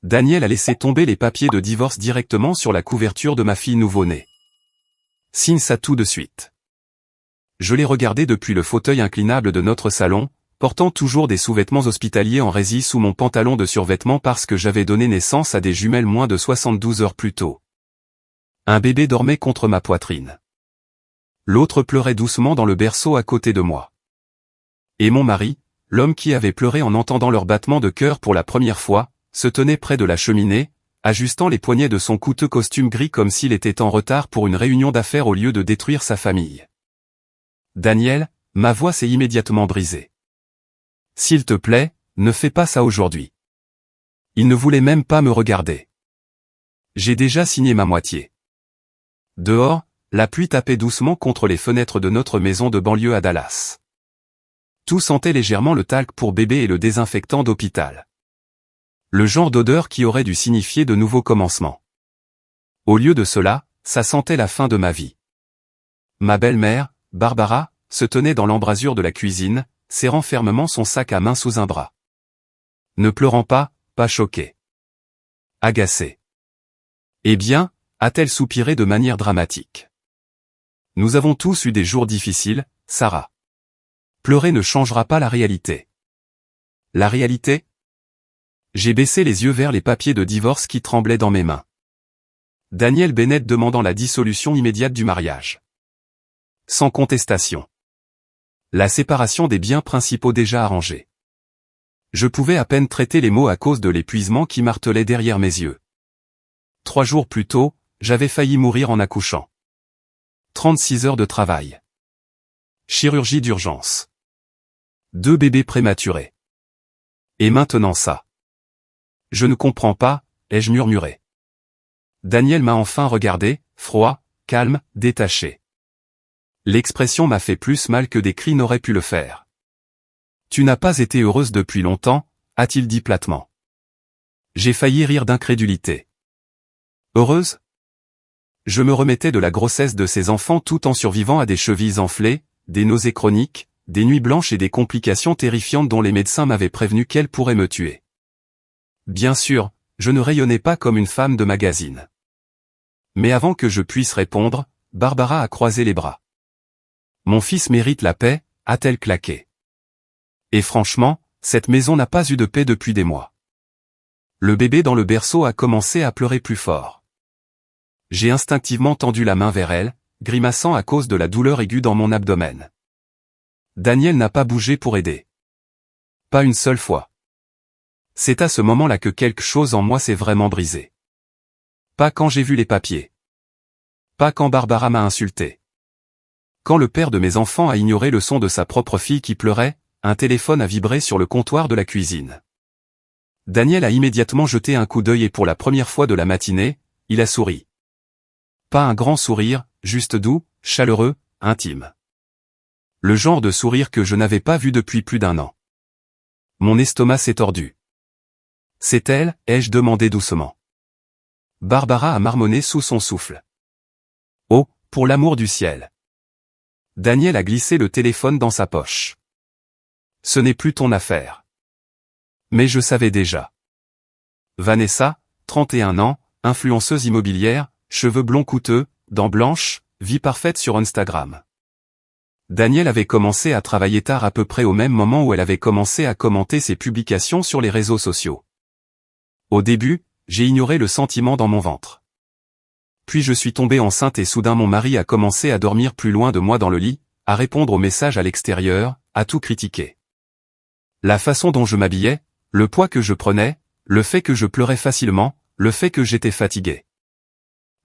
Daniel a laissé tomber les papiers de divorce directement sur la couverture de ma fille nouveau-née. Signe ça tout de suite. Je l'ai regardé depuis le fauteuil inclinable de notre salon, portant toujours des sous-vêtements hospitaliers en résille sous mon pantalon de survêtement parce que j'avais donné naissance à des jumelles moins de 72 heures plus tôt. Un bébé dormait contre ma poitrine. L'autre pleurait doucement dans le berceau à côté de moi. Et mon mari, l'homme qui avait pleuré en entendant leur battement de cœur pour la première fois, se tenait près de la cheminée, ajustant les poignets de son coûteux costume gris comme s'il était en retard pour une réunion d'affaires au lieu de détruire sa famille. Daniel, ma voix s'est immédiatement brisée. S'il te plaît, ne fais pas ça aujourd'hui. Il ne voulait même pas me regarder. J'ai déjà signé ma moitié. Dehors, la pluie tapait doucement contre les fenêtres de notre maison de banlieue à Dallas. Tout sentait légèrement le talc pour bébé et le désinfectant d'hôpital. Le genre d'odeur qui aurait dû signifier de nouveaux commencements. Au lieu de cela, ça sentait la fin de ma vie. Ma belle-mère, Barbara, se tenait dans l'embrasure de la cuisine, serrant fermement son sac à main sous un bras. Ne pleurant pas, pas choquée. Agacée. Eh bien, a-t-elle soupiré de manière dramatique. Nous avons tous eu des jours difficiles, Sarah. Pleurer ne changera pas la réalité. La réalité ? J'ai baissé les yeux vers les papiers de divorce qui tremblaient dans mes mains. Daniel Bennett demandant la dissolution immédiate du mariage. Sans contestation. La séparation des biens principaux déjà arrangée. Je pouvais à peine traiter les mots à cause de l'épuisement qui martelait derrière mes yeux. 3 jours plus tôt, j'avais failli mourir en accouchant. 36 heures de travail. Chirurgie d'urgence. 2 bébés prématurés. Et maintenant ça. Je ne comprends pas, ai-je murmuré. Daniel m'a enfin regardé, froid, calme, détaché. L'expression m'a fait plus mal que des cris n'auraient pu le faire. Tu n'as pas été heureuse depuis longtemps, a-t-il dit platement. J'ai failli rire d'incrédulité. Heureuse ? Je me remettais de la grossesse de ses enfants tout en survivant à des chevilles enflées, des nausées chroniques, des nuits blanches et des complications terrifiantes dont les médecins m'avaient prévenu qu'elles pourraient me tuer. Bien sûr, je ne rayonnais pas comme une femme de magazine. Mais avant que je puisse répondre, Barbara a croisé les bras. Mon fils mérite la paix, a-t-elle claqué. Et franchement, cette maison n'a pas eu de paix depuis des mois. Le bébé dans le berceau a commencé à pleurer plus fort. J'ai instinctivement tendu la main vers elle, grimaçant à cause de la douleur aiguë dans mon abdomen. Daniel n'a pas bougé pour aider. Pas une seule fois. C'est à ce moment-là que quelque chose en moi s'est vraiment brisé. Pas quand j'ai vu les papiers. Pas quand Barbara m'a insulté. Quand le père de mes enfants a ignoré le son de sa propre fille qui pleurait, un téléphone a vibré sur le comptoir de la cuisine. Daniel a immédiatement jeté un coup d'œil et pour la première fois de la matinée, il a souri. Pas un grand sourire, juste doux, chaleureux, intime. Le genre de sourire que je n'avais pas vu depuis plus d'1 an. Mon estomac s'est tordu. C'est elle, ai-je demandé doucement. Barbara a marmonné sous son souffle. Oh, pour l'amour du ciel. Daniel a glissé le téléphone dans sa poche. Ce n'est plus ton affaire. Mais je savais déjà. Vanessa, 31 ans, influenceuse immobilière, cheveux blonds coûteux, dents blanches, vie parfaite sur Instagram. Daniel avait commencé à travailler tard à peu près au même moment où elle avait commencé à commenter ses publications sur les réseaux sociaux. Au début, j'ai ignoré le sentiment dans mon ventre. Puis je suis tombée enceinte et soudain mon mari a commencé à dormir plus loin de moi dans le lit, à répondre aux messages à l'extérieur, à tout critiquer. La façon dont je m'habillais, le poids que je prenais, le fait que je pleurais facilement, le fait que j'étais fatiguée.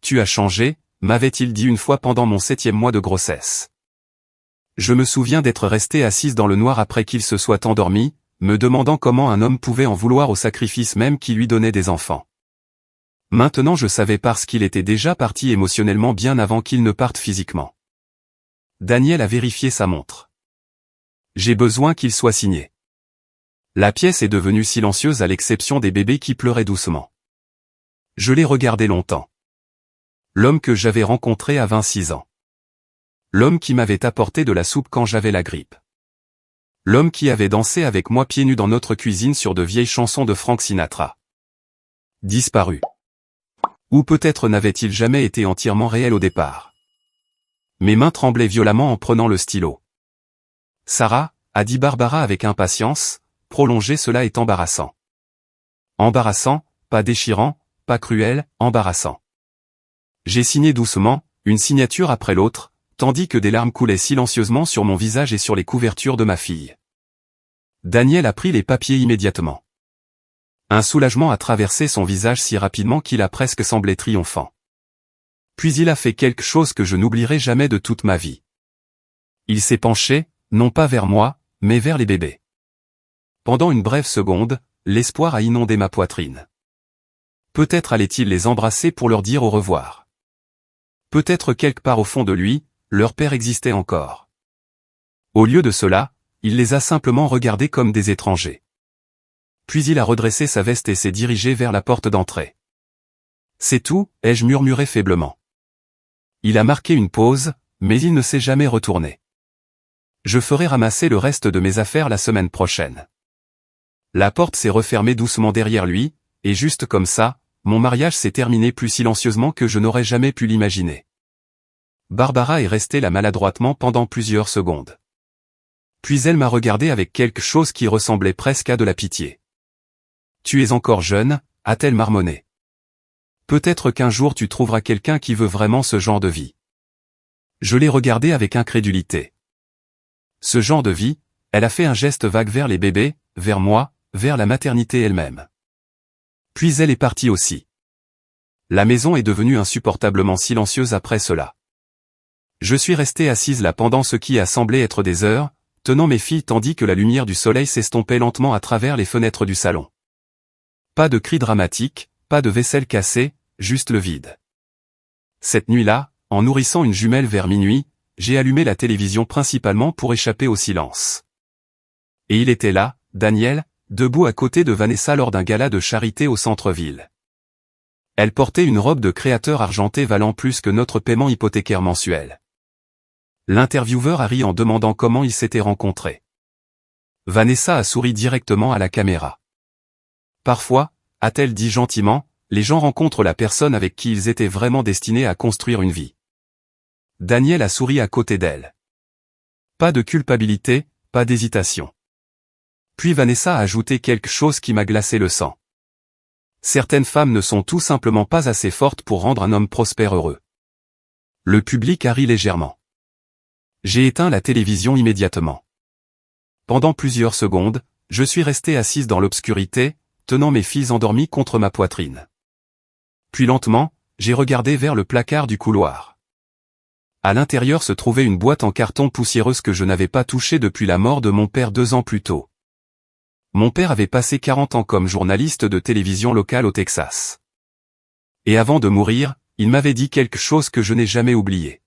Tu as changé, m'avait-il dit une fois pendant mon 7e mois de grossesse. Je me souviens d'être restée assise dans le noir après qu'il se soit endormi, me demandant comment un homme pouvait en vouloir au sacrifice même qui lui donnait des enfants. Maintenant je savais parce qu'il était déjà parti émotionnellement bien avant qu'il ne parte physiquement. Daniel a vérifié sa montre. J'ai besoin qu'il soit signé. La pièce est devenue silencieuse à l'exception des bébés qui pleuraient doucement. Je l'ai regardé longtemps. L'homme que j'avais rencontré à 26 ans. L'homme qui m'avait apporté de la soupe quand j'avais la grippe. L'homme qui avait dansé avec moi pieds nus dans notre cuisine sur de vieilles chansons de Frank Sinatra. disparu. Ou peut-être n'avait-il jamais été entièrement réel au départ. Mes mains tremblaient violemment en prenant le stylo. Sarah, a dit Barbara avec impatience, prolonger cela est embarrassant. Embarrassant, pas déchirant, pas cruel, embarrassant. J'ai signé doucement, une signature après l'autre, tandis que des larmes coulaient silencieusement sur mon visage et sur les couvertures de ma fille. Daniel a pris les papiers immédiatement. Un soulagement a traversé son visage si rapidement qu'il a presque semblé triomphant. Puis il a fait quelque chose que je n'oublierai jamais de toute ma vie. Il s'est penché, non pas vers moi, mais vers les bébés. Pendant une brève seconde, l'espoir a inondé ma poitrine. Peut-être allait-il les embrasser pour leur dire au revoir. Peut-être quelque part au fond de lui, leur père existait encore. Au lieu de cela, il les a simplement regardés comme des étrangers. Puis il a redressé sa veste et s'est dirigé vers la porte d'entrée. C'est tout, ai-je murmuré faiblement. Il a marqué une pause, mais il ne s'est jamais retourné. Je ferai ramasser le reste de mes affaires la semaine prochaine. La porte s'est refermée doucement derrière lui, et juste comme ça, mon mariage s'est terminé plus silencieusement que je n'aurais jamais pu l'imaginer. Barbara est restée là maladroitement pendant plusieurs secondes. Puis elle m'a regardé avec quelque chose qui ressemblait presque à de la pitié. « Tu es encore jeune », a-t-elle marmonné. « Peut-être qu'un jour tu trouveras quelqu'un qui veut vraiment ce genre de vie. » Je l'ai regardée avec incrédulité. Ce genre de vie, elle a fait un geste vague vers les bébés, vers moi, vers la maternité elle-même. Puis elle est partie aussi. La maison est devenue insupportablement silencieuse après cela. Je suis restée assise là pendant ce qui a semblé être des heures, tenant mes filles tandis que la lumière du soleil s'estompait lentement à travers les fenêtres du salon. Pas de cris dramatiques, pas de vaisselle cassée, juste le vide. Cette nuit-là, en nourrissant une jumelle vers minuit, j'ai allumé la télévision principalement pour échapper au silence. Et il était là, Daniel, debout à côté de Vanessa lors d'un gala de charité au centre-ville. Elle portait une robe de créateur argentée valant plus que notre paiement hypothécaire mensuel. L'intervieweur a ri en demandant comment ils s'étaient rencontrés. Vanessa a souri directement à la caméra. Parfois, a-t-elle dit gentiment, les gens rencontrent la personne avec qui ils étaient vraiment destinés à construire une vie. Daniel a souri à côté d'elle. Pas de culpabilité, pas d'hésitation. Puis Vanessa a ajouté quelque chose qui m'a glacé le sang. Certaines femmes ne sont tout simplement pas assez fortes pour rendre un homme prospère heureux. Le public a ri légèrement. J'ai éteint la télévision immédiatement. Pendant plusieurs secondes, je suis restée assise dans l'obscurité, tenant mes filles endormies contre ma poitrine. Puis lentement, j'ai regardé vers le placard du couloir. À l'intérieur se trouvait une boîte en carton poussiéreuse que je n'avais pas touchée depuis la mort de mon père 2 ans plus tôt. Mon père avait passé 40 ans comme journaliste de télévision locale au Texas. Et avant de mourir, il m'avait dit quelque chose que je n'ai jamais oublié.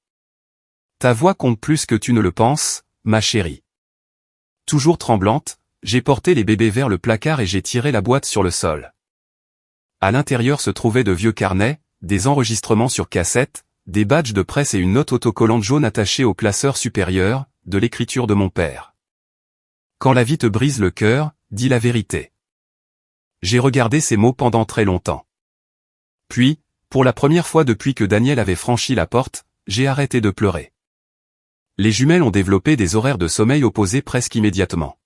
Ta voix compte plus que tu ne le penses, ma chérie. Toujours tremblante, j'ai porté les bébés vers le placard et j'ai tiré la boîte sur le sol. À l'intérieur se trouvaient de vieux carnets, des enregistrements sur cassette, des badges de presse et une note autocollante jaune attachée au classeur supérieur, de l'écriture de mon père. Quand la vie te brise le cœur, dis la vérité. J'ai regardé ces mots pendant très longtemps. Puis, pour la première fois depuis que Daniel avait franchi la porte, j'ai arrêté de pleurer. Les jumelles ont développé des horaires de sommeil opposés presque immédiatement.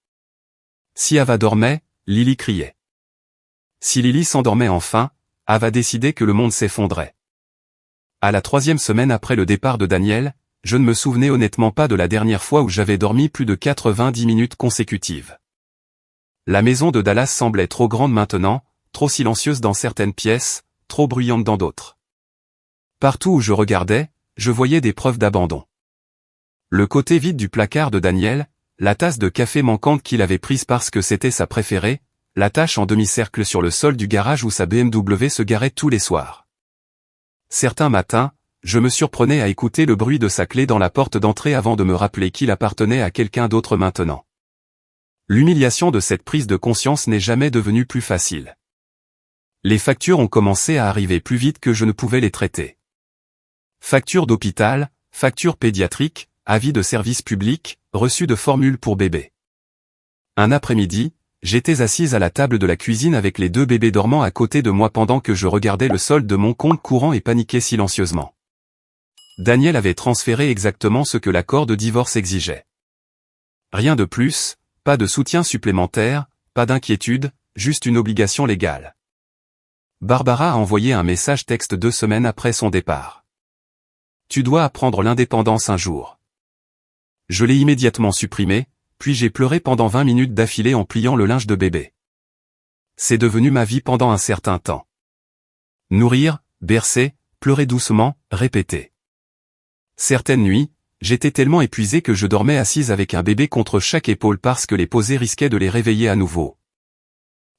Si Ava dormait, Lily criait. Si Lily s'endormait enfin, Ava décidait que le monde s'effondrait. À la 3e semaine après le départ de Daniel, je ne me souvenais honnêtement pas de la dernière fois où j'avais dormi plus de 90 minutes consécutives. La maison de Dallas semblait trop grande maintenant, trop silencieuse dans certaines pièces, trop bruyante dans d'autres. Partout où je regardais, je voyais des preuves d'abandon. Le côté vide du placard de Daniel, la tasse de café manquante qu'il avait prise parce que c'était sa préférée, la tache en demi-cercle sur le sol du garage où sa BMW se garait tous les soirs. Certains matins, je me surprenais à écouter le bruit de sa clé dans la porte d'entrée avant de me rappeler qu'il appartenait à quelqu'un d'autre maintenant. L'humiliation de cette prise de conscience n'est jamais devenue plus facile. Les factures ont commencé à arriver plus vite que je ne pouvais les traiter. Factures d'hôpital, factures pédiatriques, avis de service public, reçus de formules pour bébés. Un après-midi, J'étais assise à la table de la cuisine avec les 2 bébés dormant à côté de moi pendant que je regardais le solde de mon compte courant et paniquais silencieusement. Daniel avait transféré exactement ce que l'accord de divorce exigeait. Rien de plus, pas de soutien supplémentaire, pas d'inquiétude, juste une obligation légale. Barbara a envoyé un message texte 2 semaines après son départ. Tu dois apprendre l'indépendance un jour. Je l'ai immédiatement supprimé, puis j'ai pleuré pendant 20 minutes d'affilée en pliant le linge de bébé. C'est devenu ma vie pendant un certain temps. Nourrir, bercer, pleurer doucement, répéter. Certaines nuits, j'étais tellement épuisé que je dormais assise avec un bébé contre chaque épaule parce que les poser risquait de les réveiller à nouveau.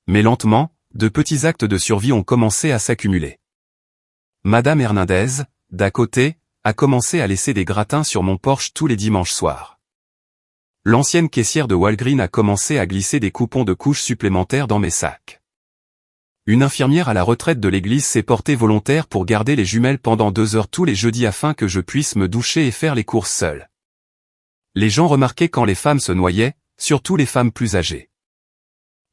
Mais lentement, de petits actes de survie ont commencé à s'accumuler. Madame Hernandez, d'à côté, a commencé à laisser des gratins sur mon porche tous les dimanches soirs. L'ancienne caissière de Walgreen a commencé à glisser des coupons de couches supplémentaires dans mes sacs. Une infirmière à la retraite de l'église s'est portée volontaire pour garder les jumelles pendant 2 heures tous les jeudis afin que je puisse me doucher et faire les courses seule. Les gens remarquaient quand les femmes se noyaient, surtout les femmes plus âgées.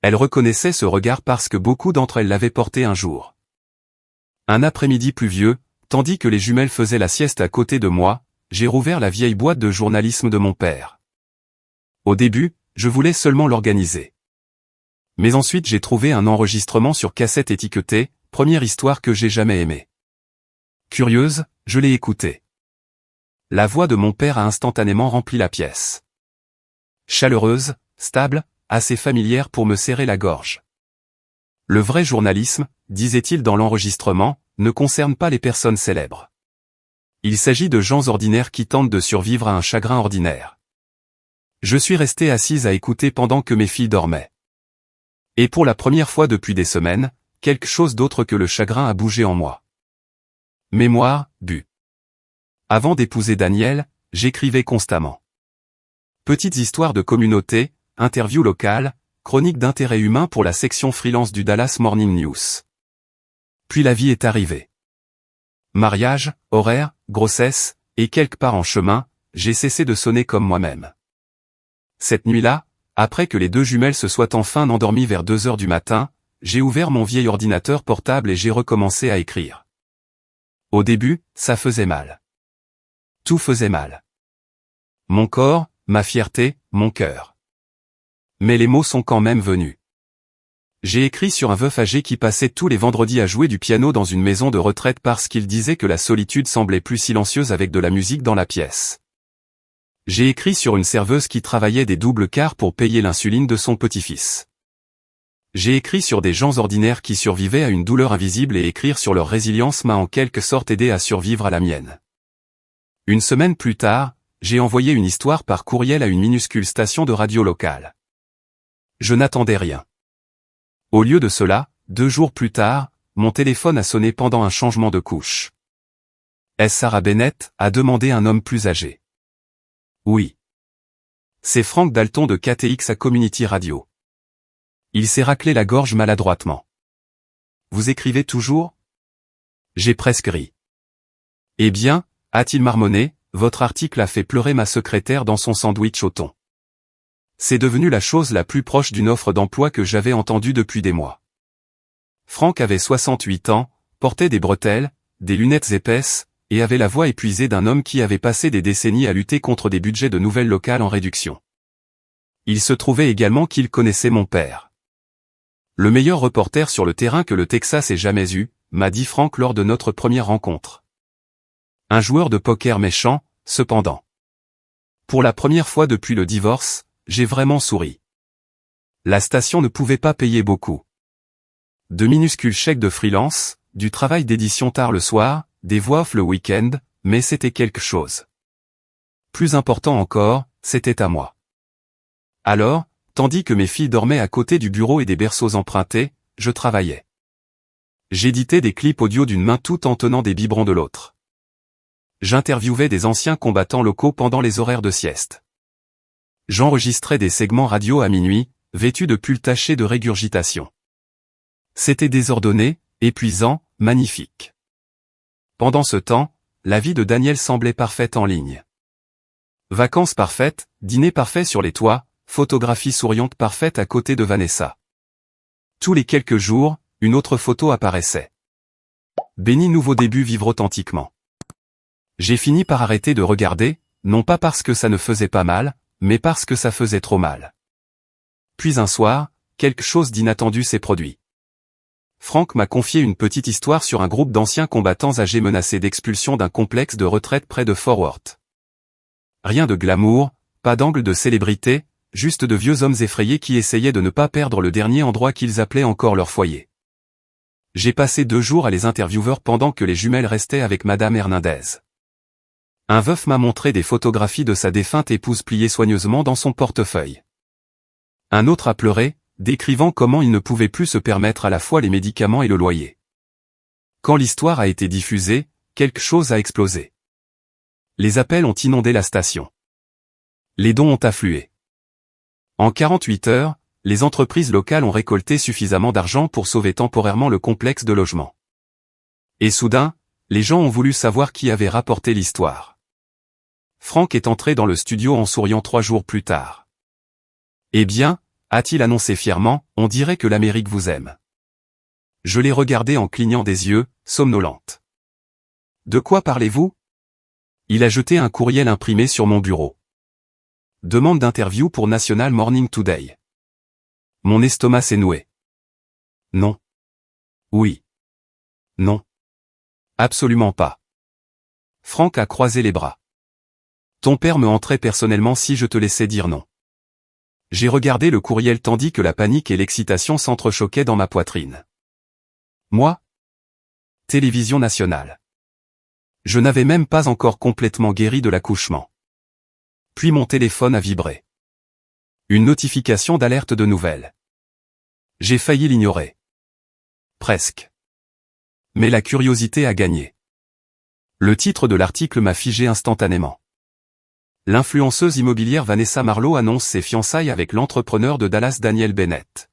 Elles reconnaissaient ce regard parce que beaucoup d'entre elles l'avaient porté un jour. Un après-midi pluvieux, tandis que les jumelles faisaient la sieste à côté de moi, j'ai rouvert la vieille boîte de journalisme de mon père. Au début, je voulais seulement l'organiser. Mais ensuite j'ai trouvé un enregistrement sur cassette étiqueté, première histoire que j'ai jamais aimée. Curieuse, je l'ai écoutée. La voix de mon père a instantanément rempli la pièce. Chaleureuse, stable, assez familière pour me serrer la gorge. Le vrai journalisme, disait-il dans l'enregistrement, ne concerne pas les personnes célèbres. Il s'agit de gens ordinaires qui tentent de survivre à un chagrin ordinaire. Je suis restée assise à écouter pendant que mes filles dormaient. Et pour la première fois depuis des semaines, quelque chose d'autre que le chagrin a bougé en moi. Mémoire, bu. Avant d'épouser Daniel, j'écrivais constamment. Petites histoires de communauté, interviews locales, chroniques d'intérêt humain pour la section freelance du Dallas Morning News. Puis la vie est arrivée. Mariage, horaire, grossesse, et quelque part en chemin, j'ai cessé de sonner comme moi-même. Cette nuit-là, après que les 2 jumelles se soient enfin endormies vers 2 heures du matin, j'ai ouvert mon vieil ordinateur portable et j'ai recommencé à écrire. Au début, ça faisait mal. Tout faisait mal. Mon corps, ma fierté, mon cœur. Mais les mots sont quand même venus. J'ai écrit sur un veuf âgé qui passait tous les vendredis à jouer du piano dans une maison de retraite parce qu'il disait que la solitude semblait plus silencieuse avec de la musique dans la pièce. J'ai écrit sur une serveuse qui travaillait des doubles quarts pour payer l'insuline de son petit-fils. J'ai écrit sur des gens ordinaires qui survivaient à une douleur invisible et écrire sur leur résilience m'a en quelque sorte aidé à survivre à la mienne. Une semaine plus tard, j'ai envoyé une histoire par courriel à une minuscule station de radio locale. Je n'attendais rien. Au lieu de cela, 2 jours plus tard, mon téléphone a sonné pendant un changement de couche. Est-ce Sarah Bennett, a demandé un homme plus âgé. Oui. C'est Frank Dalton de KTX à Community Radio. Il s'est raclé la gorge maladroitement. Vous écrivez toujours ? J'ai presque ri. Eh bien, a-t-il marmonné, votre article a fait pleurer ma secrétaire dans son sandwich au thon. C'est devenu la chose la plus proche d'une offre d'emploi que j'avais entendue depuis des mois. Frank avait 68 ans, portait des bretelles, des lunettes épaisses, et avait la voix épuisée d'un homme qui avait passé des décennies à lutter contre des budgets de nouvelles locales en réduction. Il se trouvait également qu'il connaissait mon père. Le meilleur reporter sur le terrain que le Texas ait jamais eu, m'a dit Frank lors de notre première rencontre. Un joueur de poker méchant, cependant. Pour la première fois depuis le divorce, j'ai vraiment souri. La station ne pouvait pas payer beaucoup. De minuscules chèques de freelance, du travail d'édition tard le soir, des voix off le week-end, mais c'était quelque chose. Plus important encore, c'était à moi. Alors, tandis que mes filles dormaient à côté du bureau et des berceaux empruntés, je travaillais. J'éditais des clips audio d'une main tout en tenant des biberons de l'autre. J'interviewais des anciens combattants locaux pendant les horaires de sieste. J'enregistrais des segments radio à minuit, vêtus de pulls tachés de régurgitation. C'était désordonné, épuisant, magnifique. Pendant ce temps, la vie de Daniel semblait parfaite en ligne. Vacances parfaites, dîner parfait sur les toits, photographie souriante parfaite à côté de Vanessa. Tous les quelques jours, une autre photo apparaissait. Béni nouveau début vivre authentiquement. J'ai fini par arrêter de regarder, non pas parce que ça ne faisait pas mal, mais parce que ça faisait trop mal. Puis un soir, quelque chose d'inattendu s'est produit. Franck m'a confié une petite histoire sur un groupe d'anciens combattants âgés menacés d'expulsion d'un complexe de retraite près de Fort Worth. Rien de glamour, pas d'angle de célébrité, juste de vieux hommes effrayés qui essayaient de ne pas perdre le dernier endroit qu'ils appelaient encore leur foyer. J'ai passé 2 jours à les interviewer pendant que les jumelles restaient avec Madame Hernandez. Un veuf m'a montré des photographies de sa défunte épouse pliées soigneusement dans son portefeuille. Un autre a pleuré, décrivant comment il ne pouvait plus se permettre à la fois les médicaments et le loyer. Quand l'histoire a été diffusée, quelque chose a explosé. Les appels ont inondé la station. Les dons ont afflué. En 48 heures, les entreprises locales ont récolté suffisamment d'argent pour sauver temporairement le complexe de logement. Et soudain, les gens ont voulu savoir qui avait rapporté l'histoire. Franck est entré dans le studio en souriant 3 jours plus tard. Eh bien, a-t-il annoncé fièrement, on dirait que l'Amérique vous aime. Je l'ai regardé en clignant des yeux, somnolente. De quoi parlez-vous? Il a jeté un courriel imprimé sur mon bureau. Demande d'interview pour National Morning Today. Mon estomac s'est noué. Non. Oui. Non. Absolument pas. Franck a croisé les bras. Ton père me hanterait personnellement si je te laissais dire non. J'ai regardé le courriel tandis que la panique et l'excitation s'entrechoquaient dans ma poitrine. Moi? Télévision nationale. Je n'avais même pas encore complètement guéri de l'accouchement. Puis mon téléphone a vibré. Une notification d'alerte de nouvelles. J'ai failli l'ignorer. Presque. Mais la curiosité a gagné. Le titre de l'article m'a figé instantanément. L'influenceuse immobilière Vanessa Marlowe annonce ses fiançailles avec l'entrepreneur de Dallas Daniel Bennett.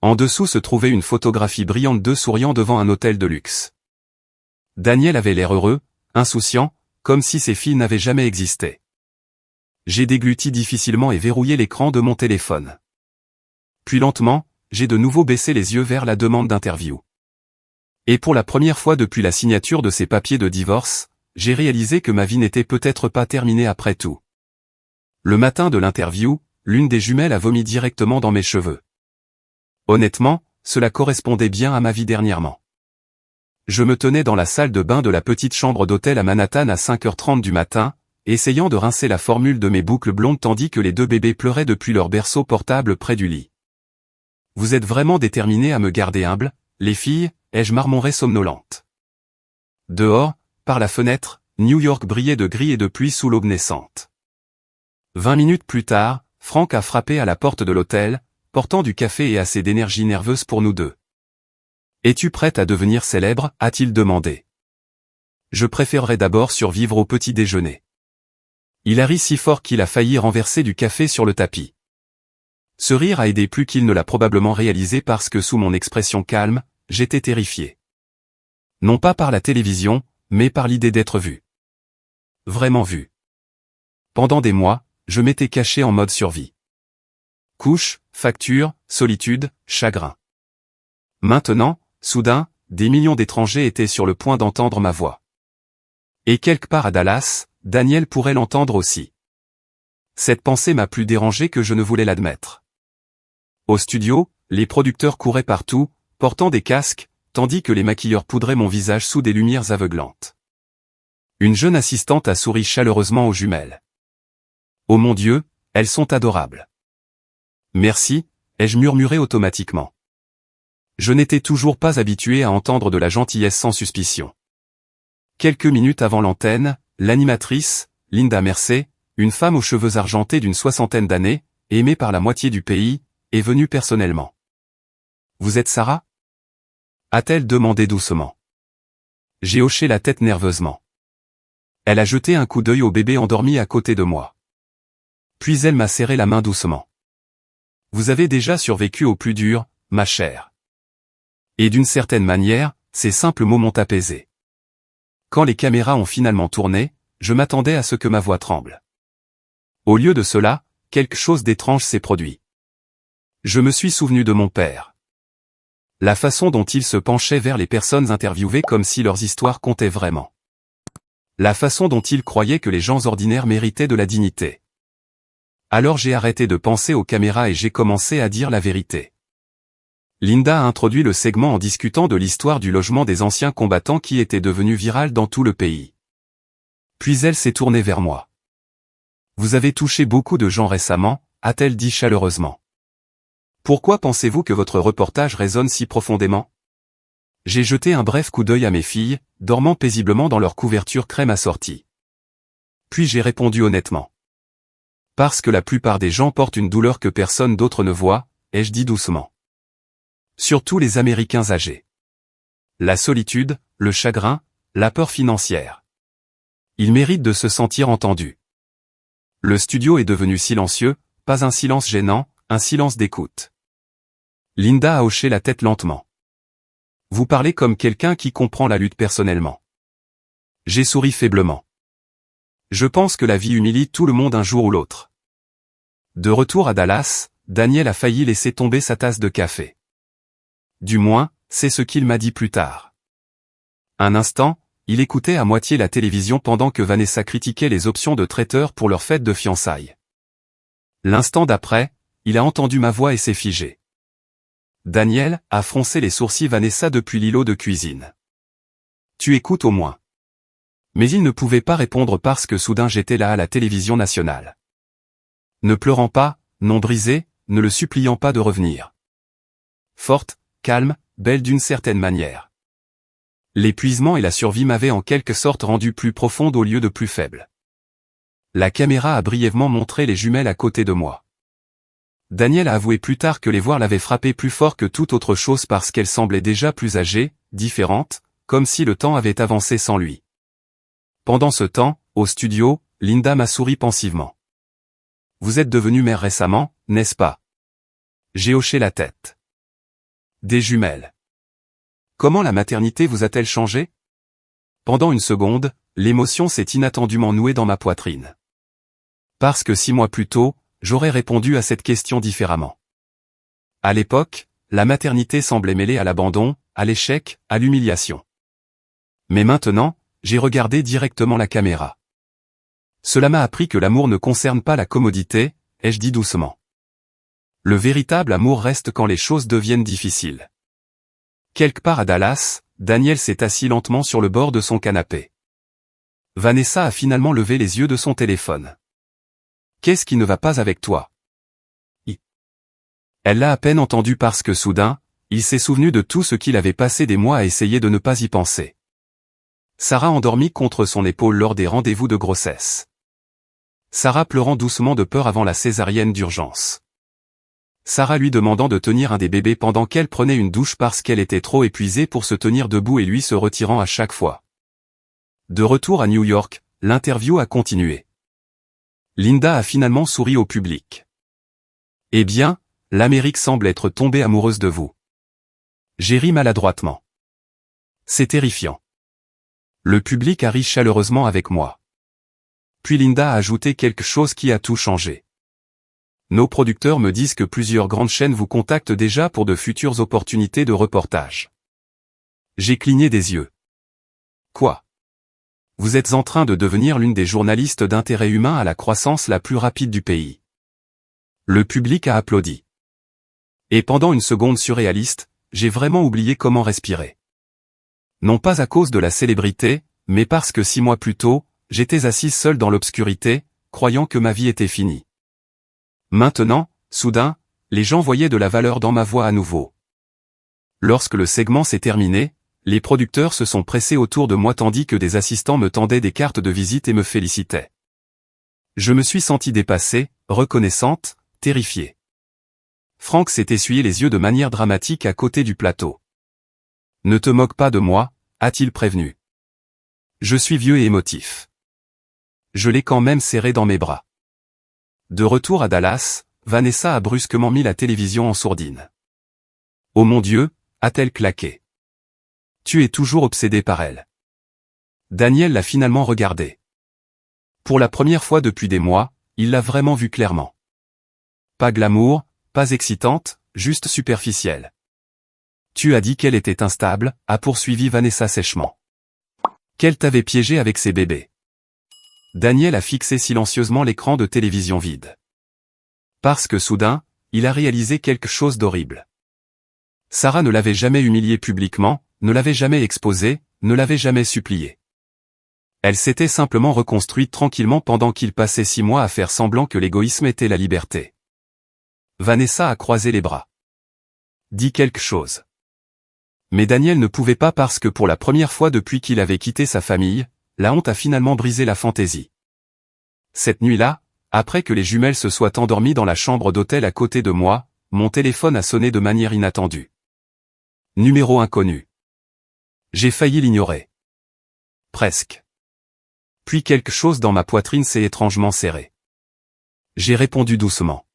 En dessous se trouvait une photographie brillante d'eux souriant devant un hôtel de luxe. Daniel avait l'air heureux, insouciant, comme si ses filles n'avaient jamais existé. J'ai dégluti difficilement et verrouillé l'écran de mon téléphone. Puis lentement, j'ai de nouveau baissé les yeux vers la demande d'interview. Et pour la première fois depuis la signature de ces papiers de divorce, j'ai réalisé que ma vie n'était peut-être pas terminée après tout. Le matin de l'interview, l'une des jumelles a vomi directement dans mes cheveux. Honnêtement, cela correspondait bien à ma vie dernièrement. Je me tenais dans la salle de bain de la petite chambre d'hôtel à Manhattan à 5h30 du matin, essayant de rincer la formule de mes boucles blondes tandis que les 2 bébés pleuraient depuis leur berceau portable près du lit. Vous êtes vraiment déterminés à me garder humble, les filles, ai-je marmoré somnolente. Dehors, par la fenêtre, New York brillait de gris et de pluie sous l'aube naissante. 20 minutes plus tard, Franck a frappé à la porte de l'hôtel, portant du café et assez d'énergie nerveuse pour nous deux. « Es-tu prête à devenir célèbre ?» a-t-il demandé. Je préférerais d'abord survivre au petit déjeuner. Il a ri si fort qu'il a failli renverser du café sur le tapis. Ce rire a aidé plus qu'il ne l'a probablement réalisé parce que sous mon expression calme, j'étais terrifié. Non pas par la télévision, mais par l'idée d'être vu. Vraiment vu. Pendant des mois, je m'étais caché en mode survie. Couches, factures, solitude, chagrin. Maintenant, soudain, des millions d'étrangers étaient sur le point d'entendre ma voix. Et quelque part à Dallas, Daniel pourrait l'entendre aussi. Cette pensée m'a plus dérangé que je ne voulais l'admettre. Au studio, les producteurs couraient partout, portant des casques, tandis que les maquilleurs poudraient mon visage sous des lumières aveuglantes. Une jeune assistante a souri chaleureusement aux jumelles. Oh mon Dieu, elles sont adorables. Merci, ai-je murmuré automatiquement. Je n'étais toujours pas habitué à entendre de la gentillesse sans suspicion. Quelques minutes avant l'antenne, l'animatrice, Linda Mercer, une femme aux cheveux argentés d'une 60aine d'années, aimée par la moitié du pays, est venue personnellement. « Vous êtes Sarah ?» a-t-elle demandé doucement. J'ai hoché la tête nerveusement. Elle a jeté un coup d'œil au bébé endormi à côté de moi. Puis elle m'a serré la main doucement. « Vous avez déjà survécu au plus dur, ma chère. » Et d'une certaine manière, ces simples mots m'ont apaisé. Quand les caméras ont finalement tourné, je m'attendais à ce que ma voix tremble. Au lieu de cela, quelque chose d'étrange s'est produit. Je me suis souvenu de mon père. La façon dont il se penchait vers les personnes interviewées comme si leurs histoires comptaient vraiment. La façon dont il croyait que les gens ordinaires méritaient de la dignité. Alors j'ai arrêté de penser aux caméras et j'ai commencé à dire la vérité. Linda a introduit le segment en discutant de l'histoire du logement des anciens combattants qui était devenu viral dans tout le pays. Puis elle s'est tournée vers moi. Vous avez touché beaucoup de gens récemment, a-t-elle dit chaleureusement. Pourquoi pensez-vous que votre reportage résonne si profondément? J'ai jeté un bref coup d'œil à mes filles, dormant paisiblement dans leur couverture crème assortie. Puis j'ai répondu honnêtement. Parce que la plupart des gens portent une douleur que personne d'autre ne voit, ai-je dit doucement. Surtout les Américains âgés. La solitude, le chagrin, la peur financière. Ils méritent de se sentir entendus. Le studio est devenu silencieux, pas un silence gênant, un silence d'écoute. Linda a hoché la tête lentement. Vous parlez comme quelqu'un qui comprend la lutte personnellement. J'ai souri faiblement. Je pense que la vie humilie tout le monde un jour ou l'autre. De retour à Dallas, Daniel a failli laisser tomber sa tasse de café. Du moins, c'est ce qu'il m'a dit plus tard. Un instant, il écoutait à moitié la télévision pendant que Vanessa critiquait les options de traiteur pour leur fête de fiançailles. L'instant d'après, il a entendu ma voix et s'est figé. Daniel a froncé les sourcils Vanessa depuis l'îlot de cuisine. Tu écoutes au moins. Mais il ne pouvait pas répondre parce que soudain j'étais là à la télévision nationale. Ne pleurant pas, non brisé, ne le suppliant pas de revenir. Forte, calme, belle d'une certaine manière. L'épuisement et la survie m'avaient en quelque sorte rendue plus profonde au lieu de plus faible. La caméra a brièvement montré les jumelles à côté de moi. Daniel a avoué plus tard que les voir l'avaient frappée plus fort que toute autre chose parce qu'elle semblait déjà plus âgée, différente, comme si le temps avait avancé sans lui. Pendant ce temps, au studio, Linda m'a souri pensivement. Vous êtes devenue mère récemment, n'est-ce pas? J'ai hoché la tête. Des jumelles. Comment la maternité vous a-t-elle changé? Pendant une seconde, l'émotion s'est inattendument nouée dans ma poitrine. Parce que 6 mois plus tôt, j'aurais répondu à cette question différemment. À l'époque, la maternité semblait mêlée à l'abandon, à l'échec, à l'humiliation. Mais maintenant, j'ai regardé directement la caméra. Cela m'a appris que l'amour ne concerne pas la commodité, ai-je dit doucement. Le véritable amour reste quand les choses deviennent difficiles. Quelque part à Dallas, Daniel s'est assis lentement sur le bord de son canapé. Vanessa a finalement levé les yeux de son téléphone. Qu'est-ce qui ne va pas avec toi? Elle l'a à peine entendu parce que soudain, il s'est souvenu de tout ce qu'il avait passé des mois à essayer de ne pas y penser. Sarah endormie contre son épaule lors des rendez-vous de grossesse. Sarah pleurant doucement de peur avant la césarienne d'urgence. Sarah lui demandant de tenir un des bébés pendant qu'elle prenait une douche parce qu'elle était trop épuisée pour se tenir debout et lui se retirant à chaque fois. De retour à New York, l'interview a continué. Linda a finalement souri au public. Eh bien, l'Amérique semble être tombée amoureuse de vous. J'ai ri maladroitement. C'est terrifiant. Le public a ri chaleureusement avec moi. Puis Linda a ajouté quelque chose qui a tout changé. Nos producteurs me disent que plusieurs grandes chaînes vous contactent déjà pour de futures opportunités de reportage. J'ai cligné des yeux. Quoi? Vous êtes en train de devenir l'une des journalistes d'intérêt humain à la croissance la plus rapide du pays. Le public a applaudi. Et pendant une seconde surréaliste, j'ai vraiment oublié comment respirer. Non pas à cause de la célébrité, mais parce que 6 mois plus tôt, j'étais assise seule dans l'obscurité, croyant que ma vie était finie. Maintenant, soudain, les gens voyaient de la valeur dans ma voix à nouveau. Lorsque le segment s'est terminé, les producteurs se sont pressés autour de moi tandis que des assistants me tendaient des cartes de visite et me félicitaient. Je me suis sentie dépassée, reconnaissante, terrifiée. Frank s'est essuyé les yeux de manière dramatique à côté du plateau. Ne te moque pas de moi, a-t-il prévenu. Je suis vieux et émotif. Je l'ai quand même serré dans mes bras. De retour à Dallas, Vanessa a brusquement mis la télévision en sourdine. Oh mon Dieu, a-t-elle claqué. Tu es toujours obsédé par elle. Daniel l'a finalement regardée. Pour la première fois depuis des mois, il l'a vraiment vue clairement. Pas glamour, pas excitante, juste superficielle. Tu as dit qu'elle était instable, a poursuivi Vanessa sèchement. Qu'elle t'avait piégé avec ses bébés. Daniel a fixé silencieusement l'écran de télévision vide. Parce que soudain, il a réalisé quelque chose d'horrible. Sarah ne l'avait jamais humilié publiquement, ne l'avait jamais exposé, ne l'avait jamais supplié. Elle s'était simplement reconstruite tranquillement pendant qu'il passait 6 mois à faire semblant que l'égoïsme était la liberté. Vanessa a croisé les bras. Dit quelque chose. Mais Daniel ne pouvait pas parce que pour la première fois depuis qu'il avait quitté sa famille, la honte a finalement brisé la fantaisie. Cette nuit-là, après que les jumelles se soient endormies dans la chambre d'hôtel à côté de moi, mon téléphone a sonné de manière inattendue. Numéro inconnu. J'ai failli l'ignorer. Presque. Puis quelque chose dans ma poitrine s'est étrangement serré. J'ai répondu doucement.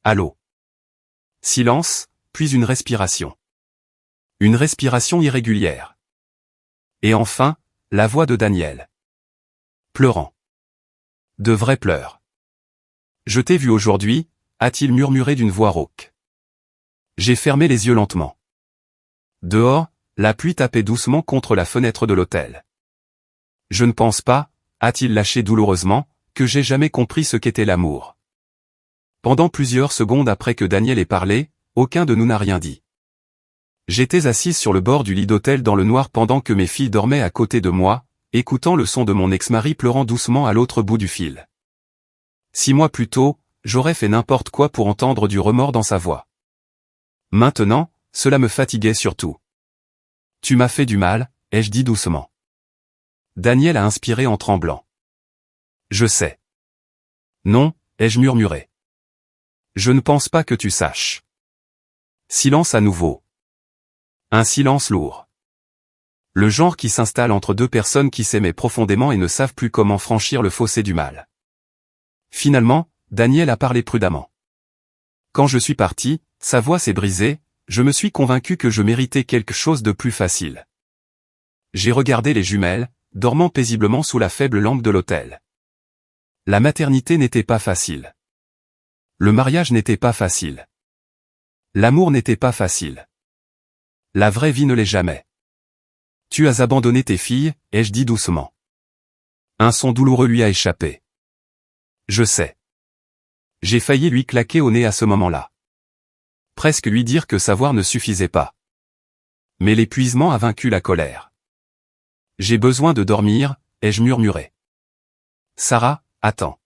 Allô. Silence, puis une respiration. Une respiration irrégulière. Et enfin, la voix de Daniel. Pleurant. De vrais pleurs. Je t'ai vu aujourd'hui, a-t-il murmuré d'une voix rauque. J'ai fermé les yeux lentement. Dehors, la pluie tapait doucement contre la fenêtre de l'hôtel. Je ne pense pas, a-t-il lâché douloureusement, que j'ai jamais compris ce qu'était l'amour. Pendant plusieurs secondes après que Daniel ait parlé, aucun de nous n'a rien dit. J'étais assise sur le bord du lit d'hôtel dans le noir pendant que mes filles dormaient à côté de moi, écoutant le son de mon ex-mari pleurant doucement à l'autre bout du fil. 6 mois plus tôt, j'aurais fait n'importe quoi pour entendre du remords dans sa voix. Maintenant, cela me fatiguait surtout. Tu m'as fait du mal, ai-je dit doucement. Daniel a inspiré en tremblant. Je sais. Non, ai-je murmuré. Je ne pense pas que tu saches. Silence à nouveau. Un silence lourd. Le genre qui s'installe entre deux personnes qui s'aimaient profondément et ne savent plus comment franchir le fossé du mal. Finalement, Daniel a parlé prudemment. Quand je suis parti, sa voix s'est brisée, je me suis convaincu que je méritais quelque chose de plus facile. J'ai regardé les jumelles, dormant paisiblement sous la faible lampe de l'hôtel. La maternité n'était pas facile. Le mariage n'était pas facile. L'amour n'était pas facile. La vraie vie ne l'est jamais. Tu as abandonné tes filles, ai-je dit doucement. Un son douloureux lui a échappé. Je sais. J'ai failli lui claquer au nez à ce moment-là. Presque lui dire que savoir ne suffisait pas. Mais l'épuisement a vaincu la colère. J'ai besoin de dormir, ai-je murmuré. Sarah, attends.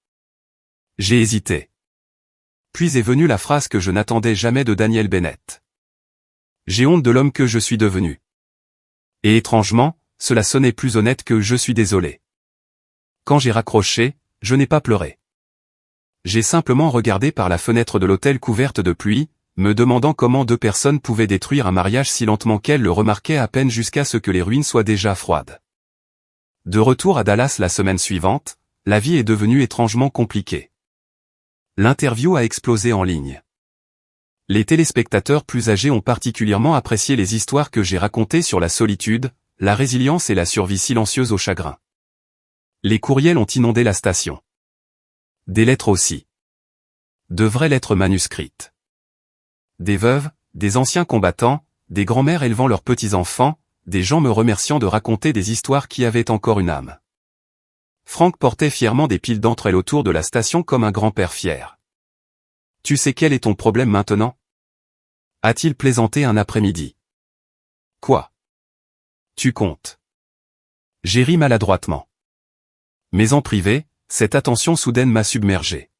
J'ai hésité. Puis est venue la phrase que je n'attendais jamais de Daniel Bennett. J'ai honte de l'homme que je suis devenu. Et étrangement, cela sonnait plus honnête que je suis désolé. Quand j'ai raccroché, je n'ai pas pleuré. J'ai simplement regardé par la fenêtre de l'hôtel couverte de pluie, me demandant comment 2 personnes pouvaient détruire un mariage si lentement qu'elles le remarquaient à peine jusqu'à ce que les ruines soient déjà froides. De retour à Dallas la semaine suivante, la vie est devenue étrangement compliquée. L'interview a explosé en ligne. Les téléspectateurs plus âgés ont particulièrement apprécié les histoires que j'ai racontées sur la solitude, la résilience et la survie silencieuse au chagrin. Les courriels ont inondé la station. Des lettres aussi. De vraies lettres manuscrites. Des veuves, des anciens combattants, des grands-mères élevant leurs petits-enfants, des gens me remerciant de raconter des histoires qui avaient encore une âme. Franck portait fièrement des piles d'entre elles autour de la station comme un grand-père fier. Tu sais quel est ton problème maintenant ? A-t-il plaisanté un après-midi. Quoi ? Tu comptes. J'ai ri maladroitement. Mais en privé, cette attention soudaine m'a submergé.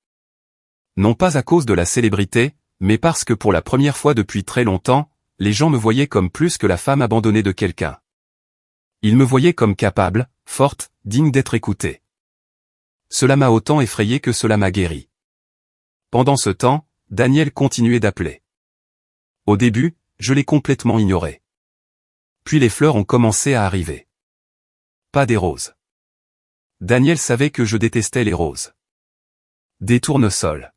Non pas à cause de la célébrité, mais parce que pour la première fois depuis très longtemps, les gens me voyaient comme plus que la femme abandonnée de quelqu'un. Ils me voyaient comme capable, forte, digne d'être écoutée. Cela m'a autant effrayé que cela m'a guéri. Pendant ce temps, Daniel continuait d'appeler. Au début, je l'ai complètement ignoré. Puis les fleurs ont commencé à arriver. Pas des roses. Daniel savait que je détestais les roses. Des tournesols.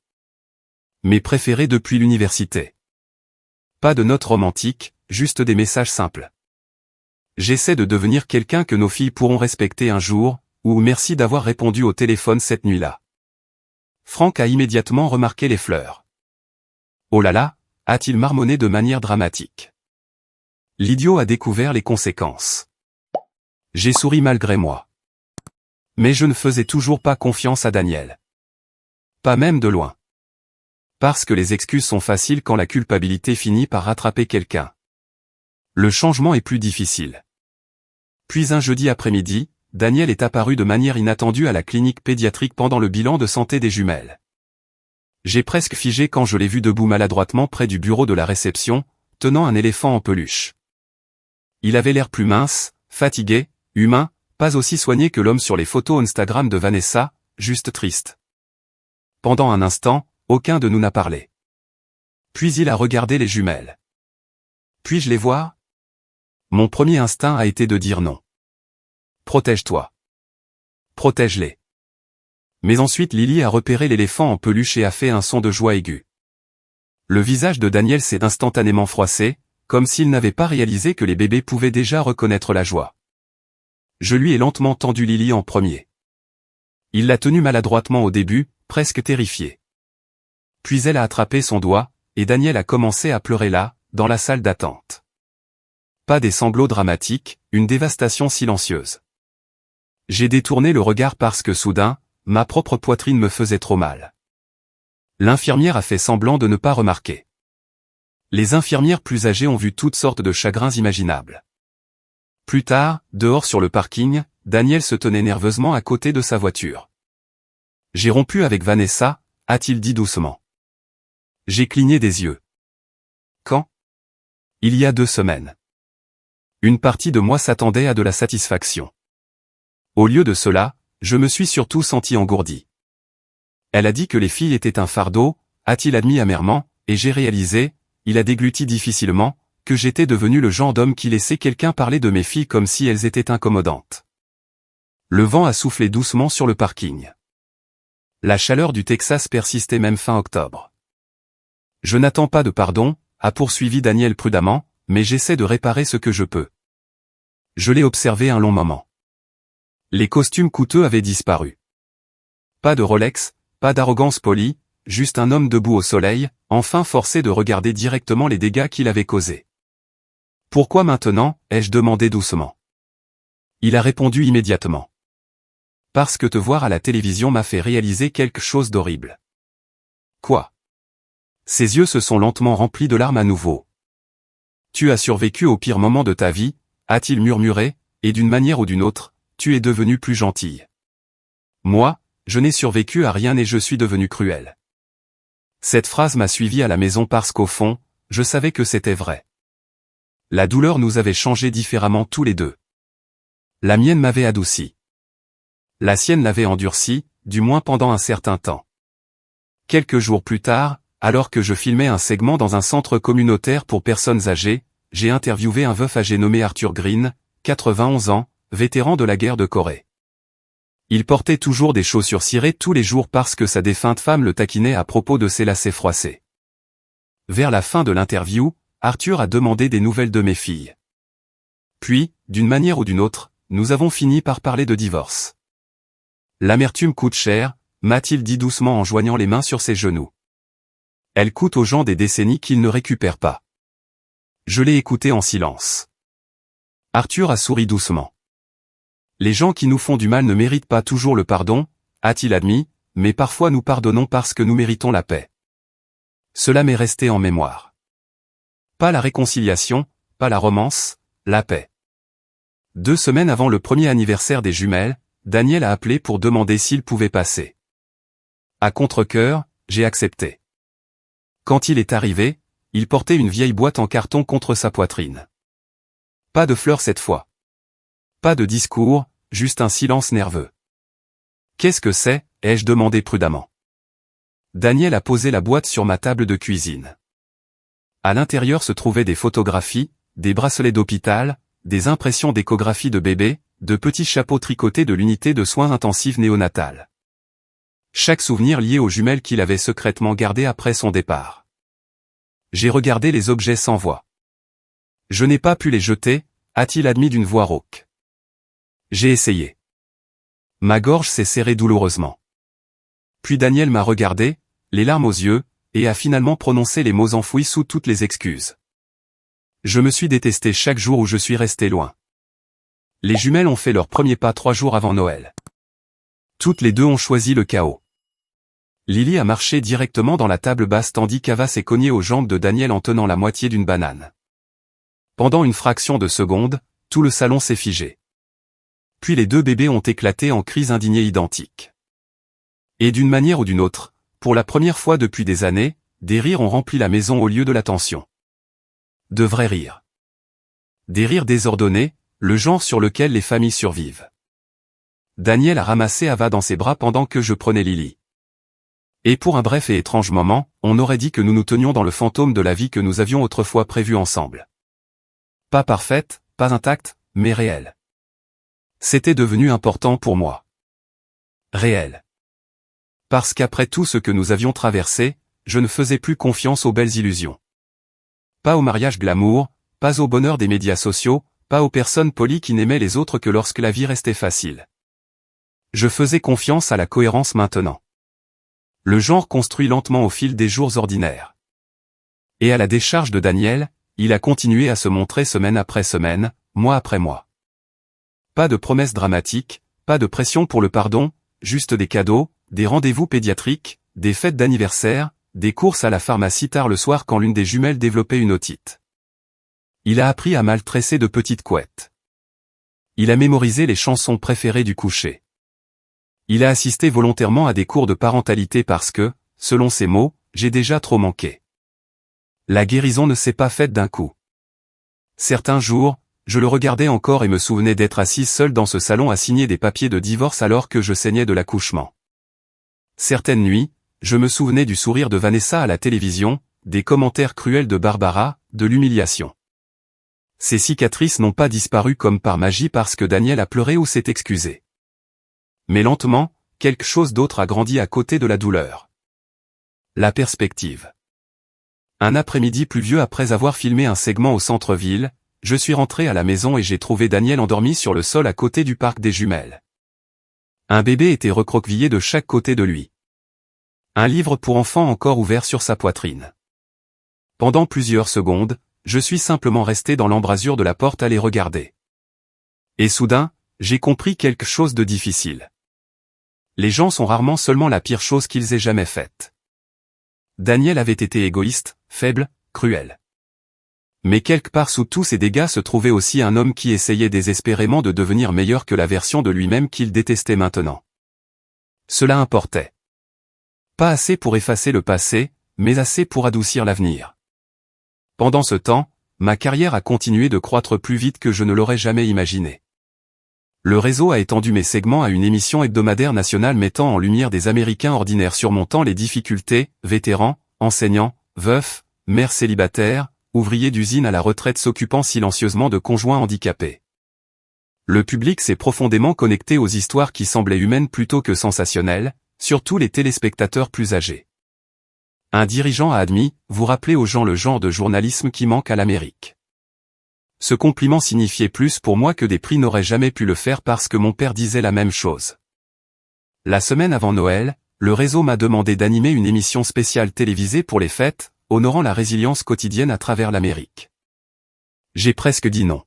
Mes préférés depuis l'université. Pas de notes romantiques, juste des messages simples. J'essaie de devenir quelqu'un que nos filles pourront respecter un jour, ou merci d'avoir répondu au téléphone cette nuit-là. Franck a immédiatement remarqué les fleurs. Oh là là, a-t-il marmonné de manière dramatique. L'idiot a découvert les conséquences. J'ai souri malgré moi. Mais je ne faisais toujours pas confiance à Daniel. Pas même de loin. Parce que les excuses sont faciles quand la culpabilité finit par rattraper quelqu'un. Le changement est plus difficile. Puis un jeudi après-midi, Daniel est apparu de manière inattendue à la clinique pédiatrique pendant le bilan de santé des jumelles. J'ai presque figé quand je l'ai vu debout maladroitement près du bureau de la réception, tenant un éléphant en peluche. Il avait l'air plus mince, fatigué, humain, pas aussi soigné que l'homme sur les photos Instagram de Vanessa, juste triste. Pendant un instant, aucun de nous n'a parlé. Puis il a regardé les jumelles. Puis-je les voir? Mon premier instinct a été de dire non. Protège-toi. Protège-les. Mais ensuite Lily a repéré l'éléphant en peluche et a fait un son de joie aiguë. Le visage de Daniel s'est instantanément froissé, comme s'il n'avait pas réalisé que les bébés pouvaient déjà reconnaître la joie. Je lui ai lentement tendu Lily en premier. Il l'a tenue maladroitement au début, presque terrifiée. Puis elle a attrapé son doigt, et Daniel a commencé à pleurer là, dans la salle d'attente. Pas des sanglots dramatiques, une dévastation silencieuse. J'ai détourné le regard parce que soudain, ma propre poitrine me faisait trop mal. L'infirmière a fait semblant de ne pas remarquer. Les infirmières plus âgées ont vu toutes sortes de chagrins imaginables. Plus tard, dehors sur le parking, Daniel se tenait nerveusement à côté de sa voiture. J'ai rompu avec Vanessa, a-t-il dit doucement. J'ai cligné des yeux. Quand? Il y a 2 semaines. Une partie de moi s'attendait à de la satisfaction. Au lieu de cela, je me suis surtout senti engourdi. Elle a dit que les filles étaient un fardeau, a-t-il admis amèrement, et j'ai réalisé, il a dégluti difficilement, que j'étais devenu le genre d'homme qui laissait quelqu'un parler de mes filles comme si elles étaient incommodantes. Le vent a soufflé doucement sur le parking. La chaleur du Texas persistait même fin octobre. Je n'attends pas de pardon, a poursuivi Daniel prudemment, mais j'essaie de réparer ce que je peux. Je l'ai observé un long moment. Les costumes coûteux avaient disparu. Pas de Rolex, pas d'arrogance polie, juste un homme debout au soleil, enfin forcé de regarder directement les dégâts qu'il avait causés. Pourquoi maintenant, ai-je demandé doucement. Il a répondu immédiatement. Parce que te voir à la télévision m'a fait réaliser quelque chose d'horrible. Quoi? Ses yeux se sont lentement remplis de larmes à nouveau. Tu as survécu au pire moment de ta vie, a-t-il murmuré, et d'une manière ou d'une autre, tu es devenue plus gentille. Moi, je n'ai survécu à rien et je suis devenu cruel. Cette phrase m'a suivi à la maison parce qu'au fond, je savais que c'était vrai. La douleur nous avait changés différemment tous les deux. La mienne m'avait adouci. La sienne l'avait endurci, du moins pendant un certain temps. Quelques jours plus tard, alors que je filmais un segment dans un centre communautaire pour personnes âgées, j'ai interviewé un veuf âgé nommé Arthur Green, 91 ans, vétéran de la guerre de Corée. Il portait toujours des chaussures cirées tous les jours parce que sa défunte femme le taquinait à propos de ses lacets froissés. Vers la fin de l'interview, Arthur a demandé des nouvelles de mes filles. Puis, d'une manière ou d'une autre, nous avons fini par parler de divorce. L'amertume coûte cher, m'a-t-il dit doucement en joignant les mains sur ses genoux. Elle coûte aux gens des décennies qu'ils ne récupèrent pas. Je l'ai écouté en silence. Arthur a souri doucement. Les gens qui nous font du mal ne méritent pas toujours le pardon, a-t-il admis, mais parfois nous pardonnons parce que nous méritons la paix. Cela m'est resté en mémoire. Pas la réconciliation, pas la romance, la paix. 2 semaines avant le premier anniversaire des jumelles, Daniel a appelé pour demander s'il pouvait passer. À contre-cœur, j'ai accepté. Quand il est arrivé, il portait une vieille boîte en carton contre sa poitrine. Pas de fleurs cette fois. Pas de discours, juste un silence nerveux. Qu'est-ce que c'est, ai-je demandé prudemment. Daniel a posé la boîte sur ma table de cuisine. À l'intérieur se trouvaient des photographies, des bracelets d'hôpital, des impressions d'échographie de bébé, de petits chapeaux tricotés de l'unité de soins intensifs néonatales. Chaque souvenir lié aux jumelles qu'il avait secrètement gardées après son départ. J'ai regardé les objets sans voix. Je n'ai pas pu les jeter, a-t-il admis d'une voix rauque. J'ai essayé. Ma gorge s'est serrée douloureusement. Puis Daniel m'a regardé, les larmes aux yeux, et a finalement prononcé les mots enfouis sous toutes les excuses. Je me suis détesté chaque jour où je suis resté loin. Les jumelles ont fait leur premier pas 3 jours avant Noël. Toutes les deux ont choisi le chaos. Lily a marché directement dans la table basse tandis qu'Ava s'est cognée aux jambes de Daniel en tenant la moitié d'une banane. Pendant une fraction de seconde, tout le salon s'est figé. Puis les deux bébés ont éclaté en cris indignés identiques. Et d'une manière ou d'une autre, pour la première fois depuis des années, des rires ont rempli la maison au lieu de la tension. De vrais rires. Des rires désordonnés, le genre sur lequel les familles survivent. Daniel a ramassé Ava dans ses bras pendant que je prenais Lily. Et pour un bref et étrange moment, on aurait dit que nous nous tenions dans le fantôme de la vie que nous avions autrefois prévue ensemble. Pas parfaite, pas intacte, mais réelle. C'était devenu important pour moi. Réel. Parce qu'après tout ce que nous avions traversé, je ne faisais plus confiance aux belles illusions. Pas au mariage glamour, pas au bonheur des médias sociaux, pas aux personnes polies qui n'aimaient les autres que lorsque la vie restait facile. Je faisais confiance à la cohérence maintenant. Le genre construit lentement au fil des jours ordinaires. Et à la décharge de Daniel, il a continué à se montrer semaine après semaine, mois après mois. Pas de promesses dramatiques, pas de pression pour le pardon, juste des cadeaux, des rendez-vous pédiatriques, des fêtes d'anniversaire, des courses à la pharmacie tard le soir quand l'une des jumelles développait une otite. Il a appris à mal tresser de petites couettes. Il a mémorisé les chansons préférées du coucher. Il a assisté volontairement à des cours de parentalité parce que, selon ses mots, j'ai déjà trop manqué. La guérison ne s'est pas faite d'un coup. Certains jours, je le regardais encore et me souvenais d'être assise seule dans ce salon à signer des papiers de divorce alors que je saignais de l'accouchement. Certaines nuits, je me souvenais du sourire de Vanessa à la télévision, des commentaires cruels de Barbara, de l'humiliation. Ces cicatrices n'ont pas disparu comme par magie parce que Daniel a pleuré ou s'est excusé. Mais lentement, quelque chose d'autre a grandi à côté de la douleur. La perspective. Un après-midi pluvieux après avoir filmé un segment au centre-ville, je suis rentré à la maison et j'ai trouvé Daniel endormi sur le sol à côté du parc des jumelles. Un bébé était recroquevillé de chaque côté de lui. Un livre pour enfants encore ouvert sur sa poitrine. Pendant plusieurs secondes, je suis simplement resté dans l'embrasure de la porte à les regarder. Et soudain, j'ai compris quelque chose de difficile. Les gens sont rarement seulement la pire chose qu'ils aient jamais faite. Daniel avait été égoïste, faible, cruel. Mais quelque part sous tous ces dégâts se trouvait aussi un homme qui essayait désespérément de devenir meilleur que la version de lui-même qu'il détestait maintenant. Cela importait. Pas assez pour effacer le passé, mais assez pour adoucir l'avenir. Pendant ce temps, ma carrière a continué de croître plus vite que je ne l'aurais jamais imaginé. Le réseau a étendu mes segments à une émission hebdomadaire nationale mettant en lumière des Américains ordinaires surmontant les difficultés, vétérans, enseignants, veufs, mères célibataires, ouvriers d'usine à la retraite s'occupant silencieusement de conjoints handicapés. Le public s'est profondément connecté aux histoires qui semblaient humaines plutôt que sensationnelles, surtout les téléspectateurs plus âgés. Un dirigeant a admis, vous rappelez aux gens le genre de journalisme qui manque à l'Amérique. Ce compliment signifiait plus pour moi que des prix n'auraient jamais pu le faire parce que mon père disait la même chose. La semaine avant Noël, le réseau m'a demandé d'animer une émission spéciale télévisée pour les fêtes, honorant la résilience quotidienne à travers l'Amérique. J'ai presque dit non.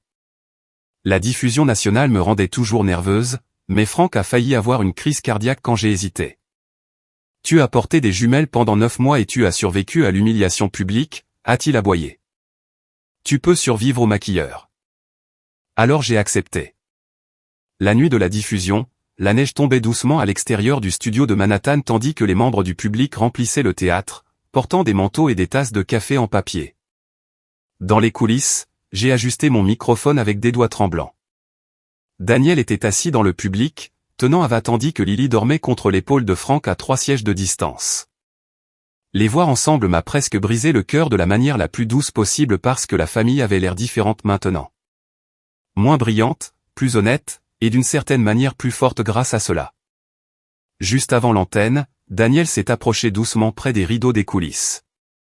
La diffusion nationale me rendait toujours nerveuse, mais Franck a failli avoir une crise cardiaque quand j'ai hésité. Tu as porté des jumelles pendant 9 mois et tu as survécu à l'humiliation publique, a-t-il aboyé. Tu peux survivre au maquilleur. Alors j'ai accepté. La nuit de la diffusion, la neige tombait doucement à l'extérieur du studio de Manhattan tandis que les membres du public remplissaient le théâtre, portant des manteaux et des tasses de café en papier. Dans les coulisses, j'ai ajusté mon microphone avec des doigts tremblants. Daniel était assis dans le public, tenant Ava tandis que Lily dormait contre l'épaule de Franck à 3 sièges de distance. Les voir ensemble m'a presque brisé le cœur de la manière la plus douce possible parce que la famille avait l'air différente maintenant. Moins brillante, plus honnête, et d'une certaine manière plus forte grâce à cela. Juste avant l'antenne, Daniel s'est approché doucement près des rideaux des coulisses.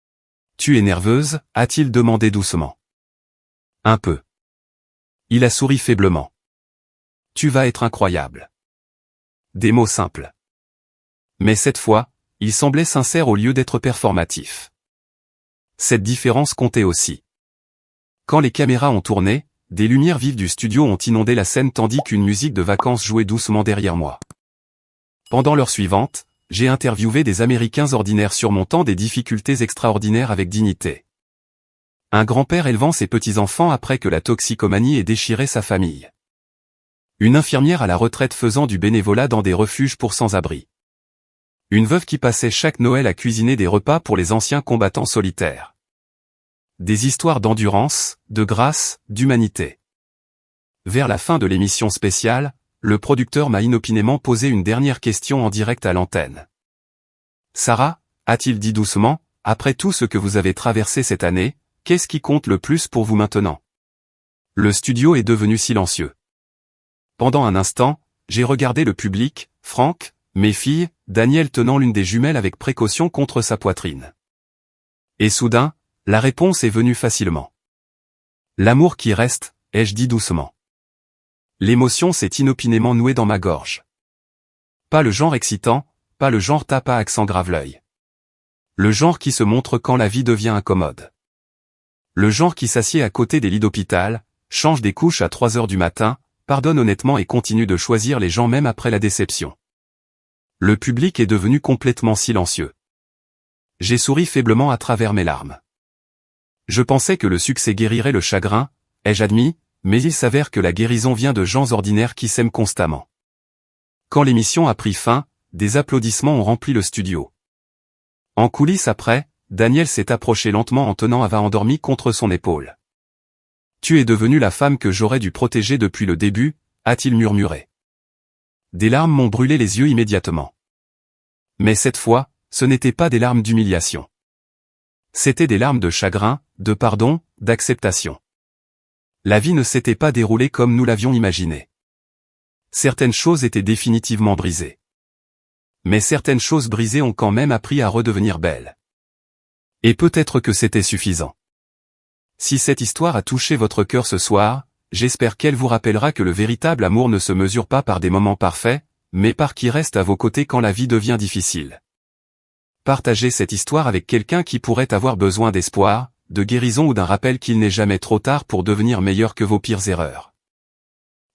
« Tu es nerveuse ?» a-t-il demandé doucement. « Un peu. » Il a souri faiblement. « Tu vas être incroyable. » Des mots simples. Mais cette fois, il semblait sincère au lieu d'être performatif. Cette différence comptait aussi. Quand les caméras ont tourné, des lumières vives du studio ont inondé la scène tandis qu'une musique de vacances jouait doucement derrière moi. Pendant l'heure suivante, j'ai interviewé des Américains ordinaires surmontant des difficultés extraordinaires avec dignité. Un grand-père élevant ses petits-enfants après que la toxicomanie ait déchiré sa famille. Une infirmière à la retraite faisant du bénévolat dans des refuges pour sans-abri. Une veuve qui passait chaque Noël à cuisiner des repas pour les anciens combattants solitaires. Des histoires d'endurance, de grâce, d'humanité. Vers la fin de l'émission spéciale, le producteur m'a inopinément posé une dernière question en direct à l'antenne. Sarah, a-t-il dit doucement, après tout ce que vous avez traversé cette année, qu'est-ce qui compte le plus pour vous maintenant? Le studio est devenu silencieux. Pendant un instant, j'ai regardé le public, Franck, mes filles, Daniel tenant l'une des jumelles avec précaution contre sa poitrine. Et soudain, la réponse est venue facilement. L'amour qui reste, ai-je dit doucement. L'émotion s'est inopinément nouée dans ma gorge. Pas le genre excitant, pas le genre tape à accent grave l'œil. Le genre qui se montre quand la vie devient incommode. Le genre qui s'assied à côté des lits d'hôpital, change des couches à 3 heures du matin, pardonne honnêtement et continue de choisir les gens même après la déception. Le public est devenu complètement silencieux. J'ai souri faiblement à travers mes larmes. Je pensais que le succès guérirait le chagrin, ai-je admis, mais il s'avère que la guérison vient de gens ordinaires qui s'aiment constamment. Quand l'émission a pris fin, des applaudissements ont rempli le studio. En coulisses après, Daniel s'est approché lentement en tenant Ava endormie contre son épaule. « Tu es devenue la femme que j'aurais dû protéger depuis le début », a-t-il murmuré. Des larmes m'ont brûlé les yeux immédiatement. Mais cette fois, ce n'étaient pas des larmes d'humiliation. C'étaient des larmes de chagrin, de pardon, d'acceptation. La vie ne s'était pas déroulée comme nous l'avions imaginé. Certaines choses étaient définitivement brisées. Mais certaines choses brisées ont quand même appris à redevenir belles. Et peut-être que c'était suffisant. Si cette histoire a touché votre cœur ce soir, j'espère qu'elle vous rappellera que le véritable amour ne se mesure pas par des moments parfaits, mais par qui reste à vos côtés quand la vie devient difficile. Partagez cette histoire avec quelqu'un qui pourrait avoir besoin d'espoir, de guérison ou d'un rappel qu'il n'est jamais trop tard pour devenir meilleur que vos pires erreurs.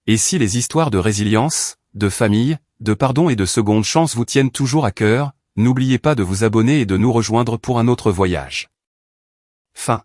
Et si les histoires de résilience, de famille, de pardon et de seconde chance vous tiennent toujours à cœur, n'oubliez pas de vous abonner et de nous rejoindre pour un autre voyage. Fin.